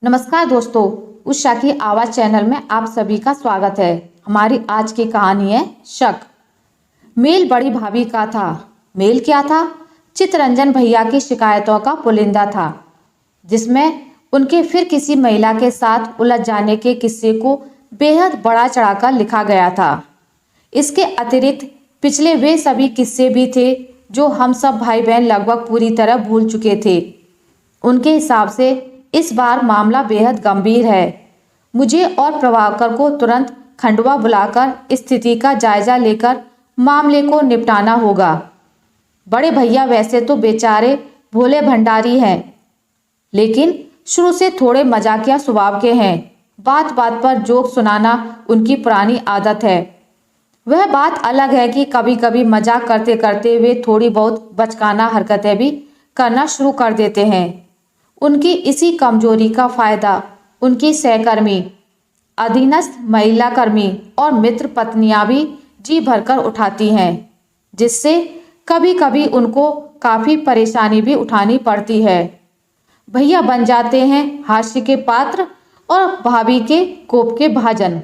नमस्कार दोस्तों, उषा की आवाज चैनल में आप सभी का स्वागत है। हमारी आज की कहानी है शक। मेल बड़ी भाभी का था। मेल क्या था? चितरंजन भैया की शिकायतों का पुलिंदा था, जिसमें उनके फिर किसी महिला के साथ उलझ जाने के किस्से को बेहद बड़ा चढ़ाकर लिखा गया था। इसके अतिरिक्त पिछले वे सभी किस्से भी थे जो हम सब भाई बहन लगभग पूरी तरह भूल चुके थे। उनके हिसाब से इस बार मामला बेहद गंभीर है। मुझे और प्रभाकर को तुरंत खंडवा बुलाकर स्थिति का जायजा लेकर मामले को निपटाना होगा। बड़े भैया वैसे तो बेचारे भोले भंडारी हैं, लेकिन शुरू से थोड़े मजाकिया स्वभाव के हैं। बात बात पर जोक सुनाना उनकी पुरानी आदत है। वह बात अलग है कि कभी कभी मजाक करते करते वे थोड़ी बहुत बचकाना हरकतें भी करना शुरू कर देते हैं। उनकी इसी कमजोरी का फायदा उनकी सहकर्मी, अधीनस्थ महिला कर्मी और मित्र पत्नियां भी जी भरकर उठाती हैं, जिससे कभी कभी उनको काफी परेशानी भी उठानी पड़ती है। भैया बन जाते हैं हास्य के पात्र और भाभी के कोप के भाजन।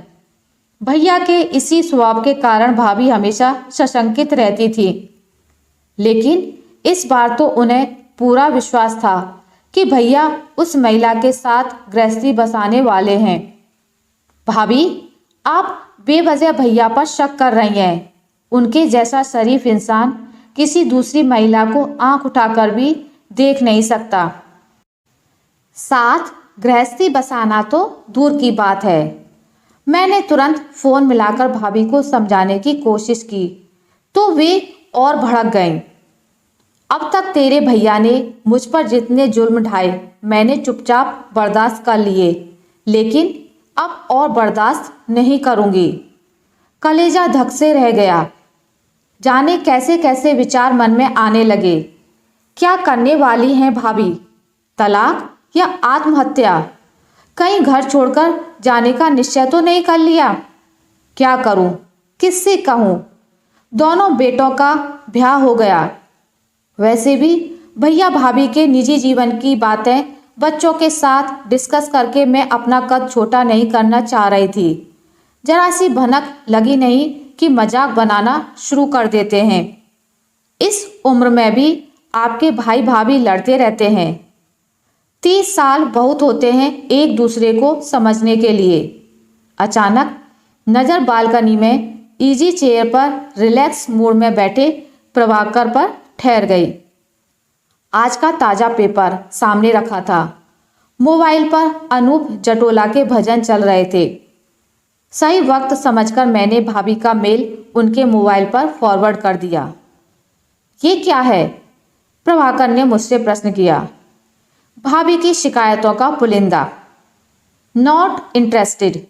भैया के इसी स्वभाव के कारण भाभी हमेशा सशंकित रहती थी, लेकिन इस बार तो उन्हें पूरा विश्वास था कि भैया उस महिला के साथ गृहस्थी बसाने वाले हैं। भाभी, आप बेवजह भैया पर शक कर रही हैं। उनके जैसा शरीफ इंसान किसी दूसरी महिला को आंख उठाकर भी देख नहीं सकता। साथ गृहस्थी बसाना तो दूर की बात है। मैंने तुरंत फोन मिलाकर भाभी को समझाने की कोशिश की, तो वे और भड़क गईं। अब तक तेरे भैया ने मुझ पर जितने जुल्म ढाए मैंने चुपचाप बर्दाश्त कर लिए, लेकिन अब और बर्दाश्त नहीं करूंगी। कलेजा धक से रह गया। जाने कैसे कैसे विचार मन में आने लगे। क्या करने वाली हैं भाभी? तलाक या आत्महत्या? कहीं घर छोड़कर जाने का निश्चय तो नहीं कर लिया? क्या करूं, किससे कहूं? दोनों बेटों का ब्याह हो गया। वैसे भी भैया भाभी के निजी जीवन की बातें बच्चों के साथ डिस्कस करके मैं अपना कद छोटा नहीं करना चाह रही थी। जरा सी भनक लगी नहीं कि मजाक बनाना शुरू कर देते हैं। इस उम्र में भी आपके भाई भाभी लड़ते रहते हैं। 30 साल बहुत होते हैं एक दूसरे को समझने के लिए। अचानक नजर बालकनी में इजी चेयर पर रिलैक्स मूड में बैठे प्रभाकर पर ठहर गई। आज का ताजा पेपर सामने रखा था। मोबाइल पर अनूप जटोला के भजन चल रहे थे। सही वक्त समझकर मैंने भाभी का मेल उनके मोबाइल पर फॉरवर्ड कर दिया। ये क्या है? प्रभाकर ने मुझसे प्रश्न किया। भाभी की शिकायतों का पुलिंदा। Not interested.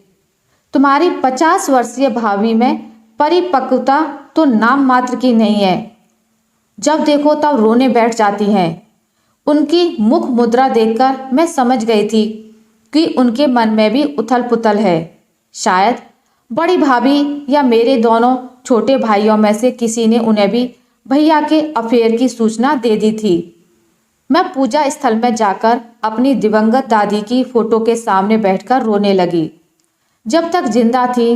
तुम्हारी 50 वर्षीय भाभी में परिपक्वता तो नाम मात्र की नहीं है। जब देखो तब रोने बैठ जाती हैं। उनकी मुख मुद्रा देखकर मैं समझ गई थी कि उनके मन में भी उथल पुथल है। शायद बड़ी भाभी या मेरे दोनों छोटे भाइयों में से किसी ने उन्हें भी भैया के अफेयर की सूचना दे दी थी। मैं पूजा स्थल में जाकर अपनी दिवंगत दादी की फोटो के सामने बैठकर रोने लगी। जब तक जिंदा थी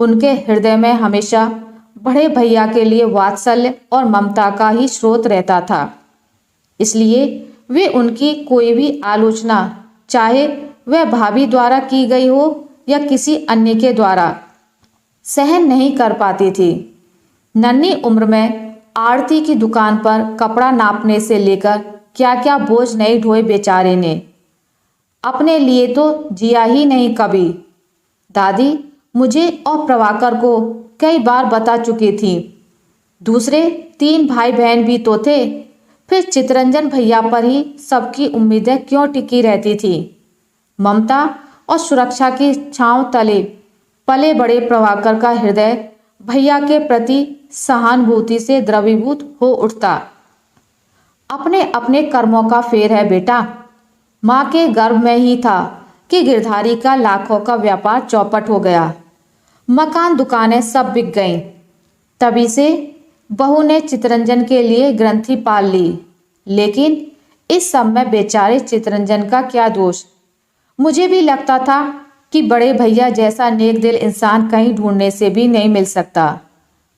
उनके हृदय में हमेशा बड़े भैया के लिए वात्सल्य और ममता का ही स्रोत रहता था। इसलिए वे उनकी कोई भी आलोचना, चाहे वह भाभी द्वारा की गई हो या किसी अन्य के द्वारा, सहन नहीं कर पाती थी। नन्ही उम्र में आरती की दुकान पर कपड़ा नापने से लेकर क्या क्या बोझ नहीं ढोए बेचारे ने। अपने लिए तो जिया ही नहीं कभी। दादी मुझे और प्रभाकर को कई बार बता चुकी थी। दूसरे 3 भाई बहन भी तो थे, फिर चितरंजन भैया पर ही सबकी उम्मीदें क्यों टिकी रहती थी? ममता और सुरक्षा की छांव तले पले बड़े प्रभाकर का हृदय भैया के प्रति सहानुभूति से द्रवीभूत हो उठता। अपने अपने कर्मों का फेर है बेटा। माँ के गर्भ में ही था कि गिरधारी का लाखों का व्यापार चौपट हो गया। मकान दुकानें सब बिक गईं। तभी से बहू ने चितरंजन के लिए ग्रंथि पाल ली, लेकिन इस सब में बेचारे चितरंजन का क्या दोष? मुझे भी लगता था कि बड़े भैया जैसा नेक दिल इंसान कहीं ढूंढने से भी नहीं मिल सकता।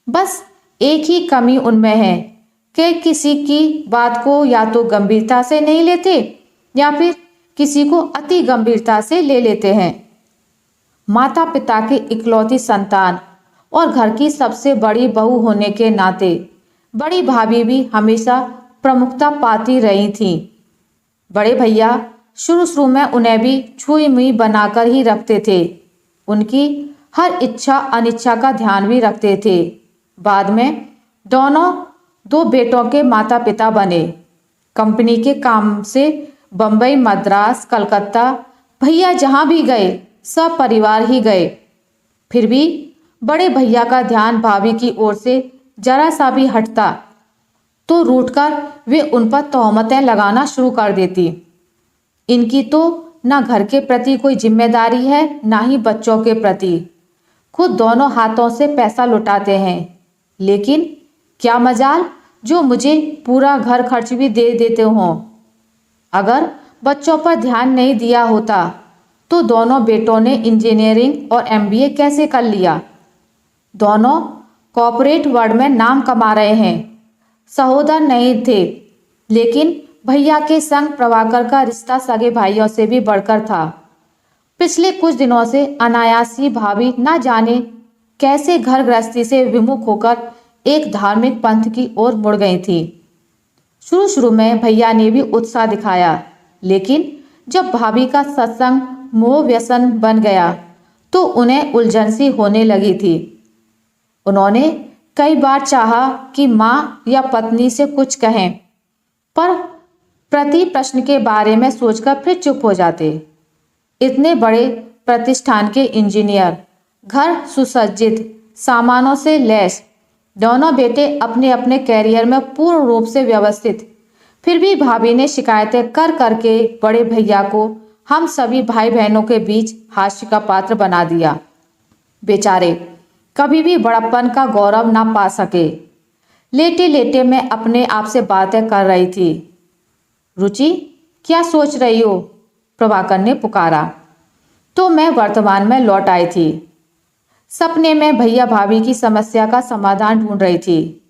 बस एक ही कमी उनमें है कि किसी की बात को या तो गंभीरता से नहीं लेते या फिर किसी को अति गंभीरता से ले लेते हैं। माता पिता की इकलौती संतान और घर की सबसे बड़ी बहू होने के नाते बड़ी भाभी भी हमेशा प्रमुखता पाती रही थीं। बड़े भैया शुरू शुरू में उन्हें भी छुई मुई बनाकर ही रखते थे। उनकी हर इच्छा अनिच्छा का ध्यान भी रखते थे। बाद में दोनों दो बेटों के माता पिता बने। कंपनी के काम से बम्बई, मद्रास, कलकत्ता भैया जहाँ भी गए सब परिवार ही गए। फिर भी बड़े भैया का ध्यान भाभी की ओर से जरा सा भी हटता तो रूठकर वे उन पर तोहमतें लगाना शुरू कर देती। इनकी तो ना घर के प्रति कोई जिम्मेदारी है ना ही बच्चों के प्रति। खुद दोनों हाथों से पैसा लुटाते हैं, लेकिन क्या मजाल जो मुझे पूरा घर खर्च भी दे देते हों। अगर बच्चों पर ध्यान नहीं दिया होता तो दोनों बेटों ने इंजीनियरिंग और एमबीए कैसे कर लिया। दोनों कॉर्पोरेट वर्ल्ड में नाम कमा रहे हैं। सहोदर नहीं थे, लेकिन भैया के संग प्रभाकर का रिश्ता सगे भाइयों से भी बढ़कर था। पिछले कुछ दिनों से अनायासी भाभी न जाने कैसे घर गृहस्थी से विमुख होकर एक धार्मिक पंथ की ओर मुड़ गई थी। शुरू शुरू में भैया ने भी उत्साह दिखाया, लेकिन जब भाभी का सत्संग मोह व्यसन बन गया तो उन्हें उलझन सी होने लगी थी। उन्होंने कई बार चाहा कि माँ या पत्नी से कुछ कहें, पर प्रति प्रश्न के बारे में सोचकर फिर चुप हो जाते। इतने बड़े प्रतिष्ठान के इंजीनियर, घर सुसज्जित सामानों से लैस, दोनों बेटे अपने अपने कैरियर में पूर्ण रूप से व्यवस्थित, फिर भी भाभी ने शिकायतें कर करके बड़े भैया को हम सभी भाई बहनों के बीच हास्य का पात्र बना दिया। बेचारे कभी भी बड़प्पन का गौरव ना पा सके। लेटे लेटे मैं अपने आप से बातें कर रही थी। रुचि, क्या सोच रही हो? प्रभाकर ने पुकारा तो मैं वर्तमान में लौट आई थी। सपने में भैया भाभी की समस्या का समाधान ढूंढ रही थी।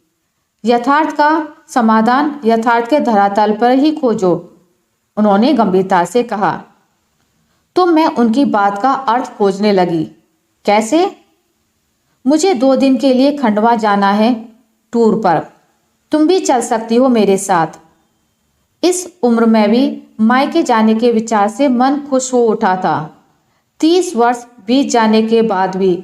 यथार्थ का समाधान यथार्थ के धरातल पर ही खोजो, उन्होंने गंभीरता से कहा। तो मैं उनकी बात का अर्थ खोजने लगी। कैसे? मुझे 2 दिन के लिए खंडवा जाना है टूर पर। तुम भी चल सकती हो मेरे साथ। इस उम्र में भी मायके जाने के विचार से मन खुश हो उठा था। 30 वर्ष बीत जाने के बाद भी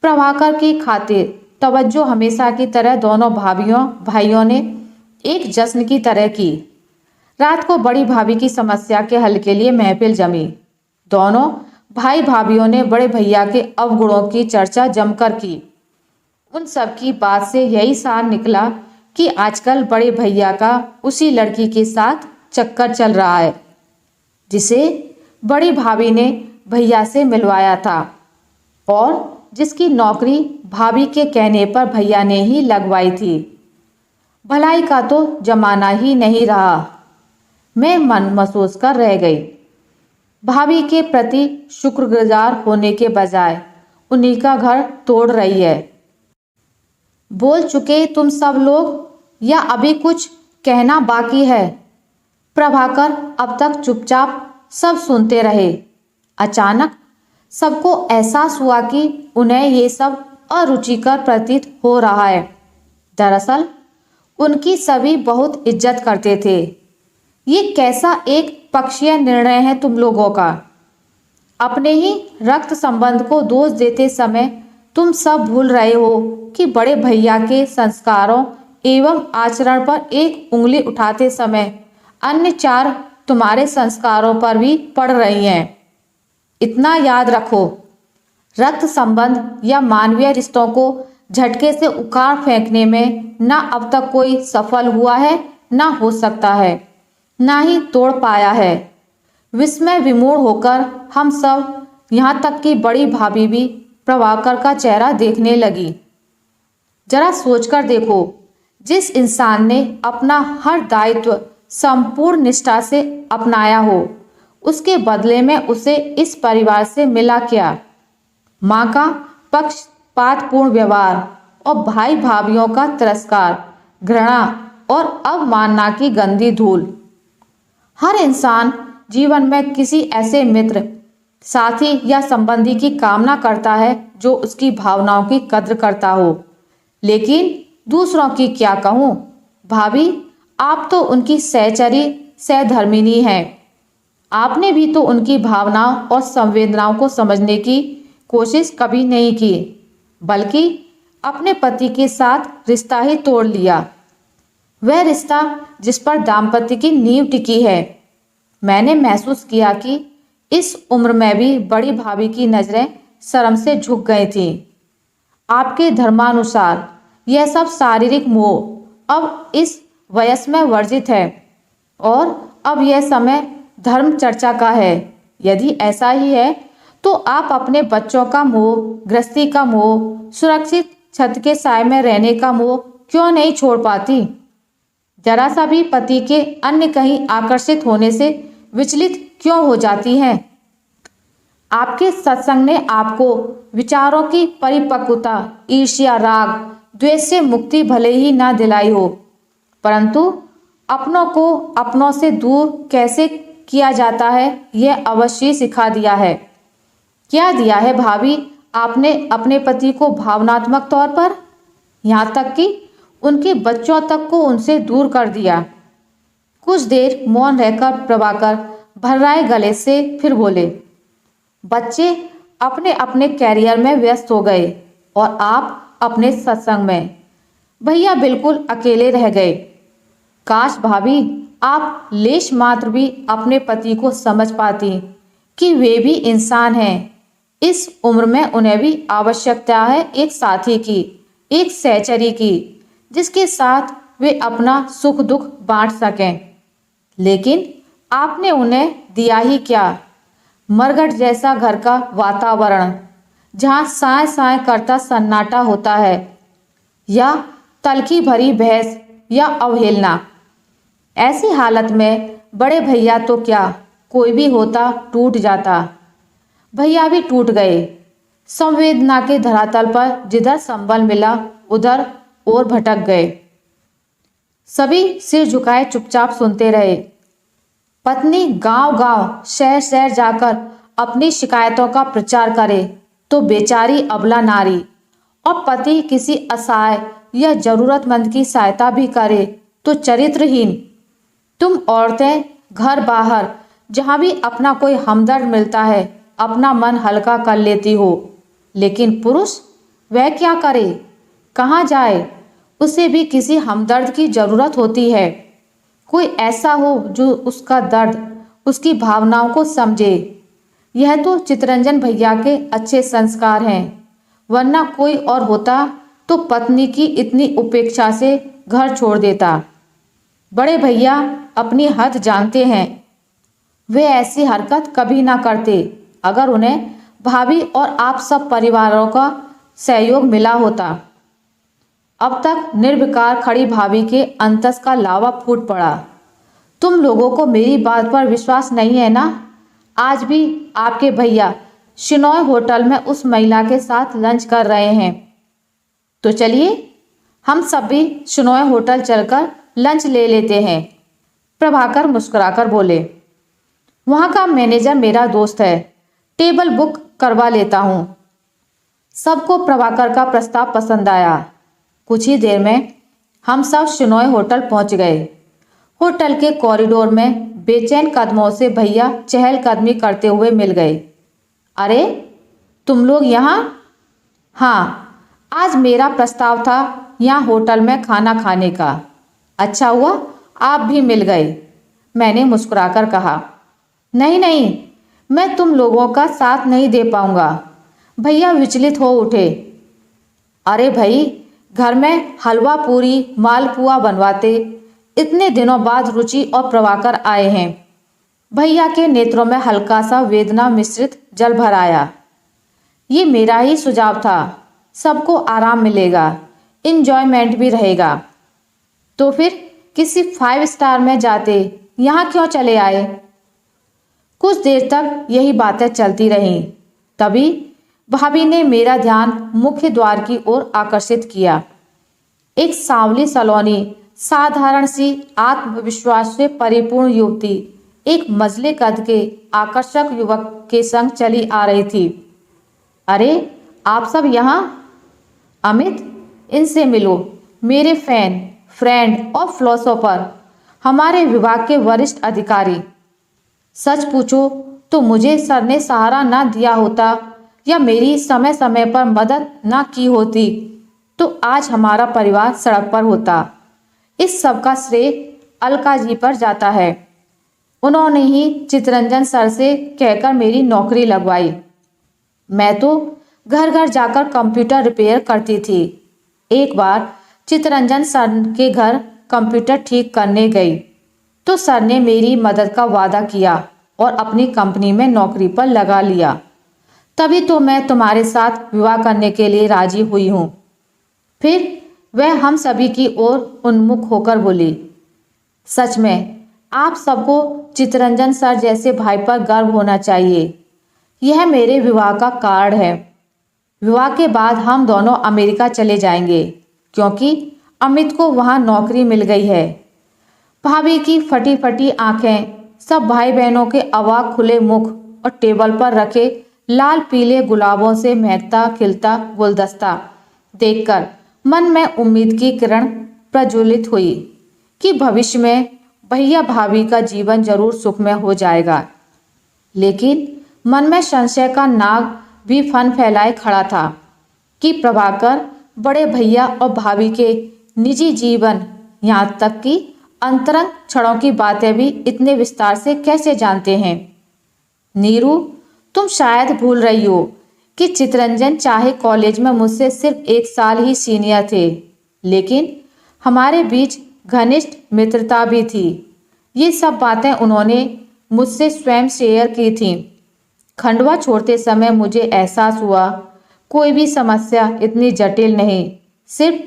प्रभाकर की खातिर तवज्जो हमेशा की तरह दोनों भाइयों ने एक जश्न की तरह की। रात को बड़ी भाभी की समस्या के हल के लिए महफिल जमी। दोनों भाई भाभीियों ने बड़े भैया के अवगुणों की चर्चा जमकर की। उन सब की बात से यही सार निकला कि आजकल बड़े भैया का उसी लड़की के साथ चक्कर चल रहा है जिसे बड़ी भाभी ने भैया से मिलवाया था और जिसकी नौकरी भाभी के कहने पर भैया ने ही लगवाई थी। भलाई का तो जमाना ही नहीं रहा। मैं मन महसूस कर रह गई। भाभी के प्रति शुक्रगुजार होने के बजाय उन्हीं का घर तोड़ रही है। बोल चुके तुम सब लोग या अभी कुछ कहना बाकी है? प्रभाकर अब तक चुपचाप सब सुनते रहे। अचानक सबको एहसास हुआ कि उन्हें ये सब अरुचिकर प्रतीत हो रहा है। दरअसल उनकी सभी बहुत इज्जत करते थे। ये कैसा एक पक्षीय निर्णय है तुम लोगों का? अपने ही रक्त संबंध को दोष देते समय तुम सब भूल रहे हो कि बड़े भैया के संस्कारों एवं आचरण पर एक उंगली उठाते समय अन्य 4 तुम्हारे संस्कारों पर भी पड़ रही हैं। इतना याद रखो, रक्त संबंध या मानवीय रिश्तों को झटके से उखाड़ फेंकने में ना अब तक कोई सफल हुआ है, ना हो सकता है, ना ही तोड़ पाया है। विस्मय विमूढ़ होकर हम सब, यहाँ तक कि बड़ी भाभी भी प्रभाकर का चेहरा देखने लगी। जरा सोचकर देखो, जिस इंसान ने अपना हर दायित्व संपूर्ण निष्ठा से अपनाया हो, उसके बदले में उसे इस परिवार से मिला क्या? माँ का पक्षपातपूर्ण व्यवहार और भाई भाभीियों का तिरस्कार, घृणा और अवमानना की गंदी धूल। हर इंसान जीवन में किसी ऐसे मित्र, साथी या संबंधी की कामना करता है जो उसकी भावनाओं की कद्र करता हो। लेकिन दूसरों की क्या कहूँ भाभी, आप तो उनकी सहचरी सहधर्मिणी हैं। आपने भी तो उनकी भावनाओं और संवेदनाओं को समझने की कोशिश कभी नहीं की, बल्कि अपने पति के साथ रिश्ता ही तोड़ लिया। वह रिश्ता जिस पर दाम्पत्य की नींव टिकी है। मैंने महसूस किया कि इस उम्र में भी बड़ी भाभी की नज़रें शर्म से झुक गई थीं। आपके धर्मानुसार यह सब शारीरिक मोह अब इस वयस में वर्जित है और अब यह समय धर्म चर्चा का है। यदि ऐसा ही है तो आप अपने बच्चों का मोह, गृहस्थी का मोह, सुरक्षित छत के साए में रहने का मोह क्यों नहीं छोड़ पाती? जरा सा भी पति के अन्य कहीं आकर्षित होने से विचलित क्यों हो जाती हैं? आपके सत्संग ने आपको विचारों की परिपक्वता, ईर्ष्या, राग, द्वेष से मुक्ति भले ही ना दिलाई हो, परंतु अपनों को अपनों से दूर कैसे किया जाता है यह अवश्य सिखा दिया है। क्या दिया है भाभी आपने अपने पति को भावनात्मक तौर पर? यहाँ तक कि उनके बच्चों तक को उनसे दूर कर दिया। कुछ देर मौन रहकर प्रभाकर भर्राए गले से फिर बोले, बच्चे अपने अपने कैरियर में व्यस्त हो गए और आप अपने सत्संग में। भैया बिल्कुल अकेले रह गए। काश भाभी आप लेश मात्र भी अपने पति को समझ पाती कि वे भी इंसान हैं। इस उम्र में उन्हें भी आवश्यकता है एक साथी की, एक सहचरी की, जिसके साथ वे अपना सुख दुख बांट सकें। लेकिन आपने उन्हें दिया ही क्या? मरघट जैसा घर का वातावरण जहाँ साए साए करता सन्नाटा होता है, या तलखी भरी बहस या अवहेलना। ऐसी हालत में बड़े भैया तो क्या, कोई भी होता टूट जाता। भैया भी टूट गए। संवेदना के धरातल पर जिधर संबल मिला उधर और भटक गए। सभी सिर झुकाए चुपचाप सुनते रहे। पत्नी गांव-गांव, शहर-शहर जाकर अपनी शिकायतों का प्रचार करे तो बेचारी अबला नारी, और पति किसी असहाय या जरूरतमंद की सहायता भी करे तो चरित्रहीन। तुम औरतें घर बाहर जहाँ भी अपना कोई हमदर्द मिलता है अपना मन हल्का कर लेती हो, लेकिन पुरुष वह क्या करे, कहाँ जाए? उसे भी किसी हमदर्द की जरूरत होती है। कोई ऐसा हो जो उसका दर्द, उसकी भावनाओं को समझे। यह तो चितरंजन भैया के अच्छे संस्कार हैं, वरना कोई और होता तो पत्नी की इतनी उपेक्षा से घर छोड़ देता। बड़े भैया अपनी हद जानते हैं। वे ऐसी हरकत कभी ना करते अगर उन्हें भाभी और आप सब परिवारों का सहयोग मिला होता। अब तक निर्विकार खड़ी भाभी के अंतस का लावा फूट पड़ा। तुम लोगों को मेरी बात पर विश्वास नहीं है ना? आज भी आपके भैया शिनॉय होटल में उस महिला के साथ लंच कर रहे हैं। तो चलिए हम सब भी शिनॉय होटल चलकर लंच ले लेते हैं। प्रभाकर मुस्कुराकर बोले, वहाँ का मैनेजर मेरा दोस्त है, टेबल बुक करवा लेता हूँ। सबको प्रभाकर का प्रस्ताव पसंद आया। कुछ ही देर में हम सब शिनॉय होटल पहुँच गए। होटल के कॉरिडोर में बेचैन कदमों से भैया चहलकदमी करते हुए मिल गए। अरे तुम लोग यहाँ? हाँ, आज मेरा प्रस्ताव था यहाँ होटल में खाना खाने का। अच्छा हुआ आप भी मिल गए, मैंने मुस्कुराकर कहा। नहीं नहीं, मैं तुम लोगों का साथ नहीं दे पाऊंगा। भैया विचलित हो उठे। अरे भाई, घर में हलवा पूरी मालपुआ बनवाते, इतने दिनों बाद रुचि और प्रभाकर आए हैं। भैया के नेत्रों में हल्का सा वेदना मिश्रित जल भर आया। ये मेरा ही सुझाव था, सबको आराम मिलेगा, इंजॉयमेंट भी रहेगा। तो फिर किसी 5 स्टार में जाते, यहाँ क्यों चले आए? कुछ देर तक यही बातें चलती रहीं। तभी भाभी ने मेरा ध्यान मुख्य द्वार की ओर आकर्षित किया। एक सांवली सलोनी, साधारण सी, आत्मविश्वास से परिपूर्ण युवती एक मझले कद के आकर्षक युवक के संग चली आ रही थी। अरे, आप सब यहाँ? अमित, इनसे मिलो। मेरे फैन, फ्रेंड और फिलोसोफर, हमारे विभाग के वरिष्ठ अधिकारी। सच पूछो तो मुझे सर ने सहारा ना दिया होता या मेरी समय समय पर मदद ना की होती तो आज हमारा परिवार सड़क पर होता। इस सब का श्रेय अलका जी पर जाता है। उन्होंने ही चितरंजन सर से कहकर मेरी नौकरी लगवाई। मैं तो घर घर जाकर कंप्यूटर रिपेयर करती थी। एक बार चितरंजन सर के घर कंप्यूटर ठीक करने गई तो सर ने मेरी मदद का वादा किया और अपनी कंपनी में नौकरी पर लगा लिया। तभी तो मैं तुम्हारे साथ विवाह करने के लिए राजी हुई हूँ। फिर वह हम सभी की ओर उन्मुख होकर बोली, सच में आप सबको चितरंजन सर जैसे भाई पर गर्व होना चाहिए। यह मेरे विवाह का कार्ड है। विवाह के बाद हम दोनों अमेरिका चले जाएंगे क्योंकि अमित को वहाँ नौकरी मिल गई है। भाभी की फटी फटी आंखें, सब भाई बहनों के अवाक खुले मुख और टेबल पर रखे लाल पीले गुलाबों से महकता खिलता गुलदस्ता देखकर मन में उम्मीद की किरण प्रज्वलित हुई कि भविष्य में भैया भाभी का जीवन जरूर सुखमय हो जाएगा। लेकिन मन में संशय का नाग भी फन फैलाए खड़ा था कि प्रभाकर बड़े भैया और भाभी के निजी जीवन, यहाँ तक कि अंतरंग क्षणों की बातें भी इतने विस्तार से कैसे जानते हैं। नीरू, तुम शायद भूल रही हो कि चितरंजन चाहे कॉलेज में मुझसे सिर्फ 1 साल ही सीनियर थे, लेकिन हमारे बीच घनिष्ठ मित्रता भी थी। ये सब बातें उन्होंने मुझसे स्वयं शेयर की थीं। खंडवा छोड़ते समय मुझे एहसास हुआ कोई भी समस्या इतनी जटिल नहीं, सिर्फ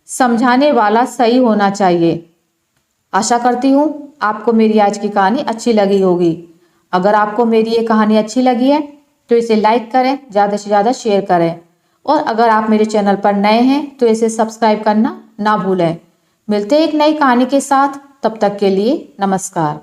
समझाने वाला सही होना चाहिए। आशा करती हूँ आपको मेरी आज की कहानी अच्छी लगी होगी। अगर आपको मेरी ये कहानी अच्छी लगी है तो इसे लाइक करें, ज़्यादा से ज़्यादा शेयर करें और अगर आप मेरे चैनल पर नए हैं तो इसे सब्सक्राइब करना ना भूलें। मिलते हैं एक नई कहानी के साथ, तब तक के लिए नमस्कार।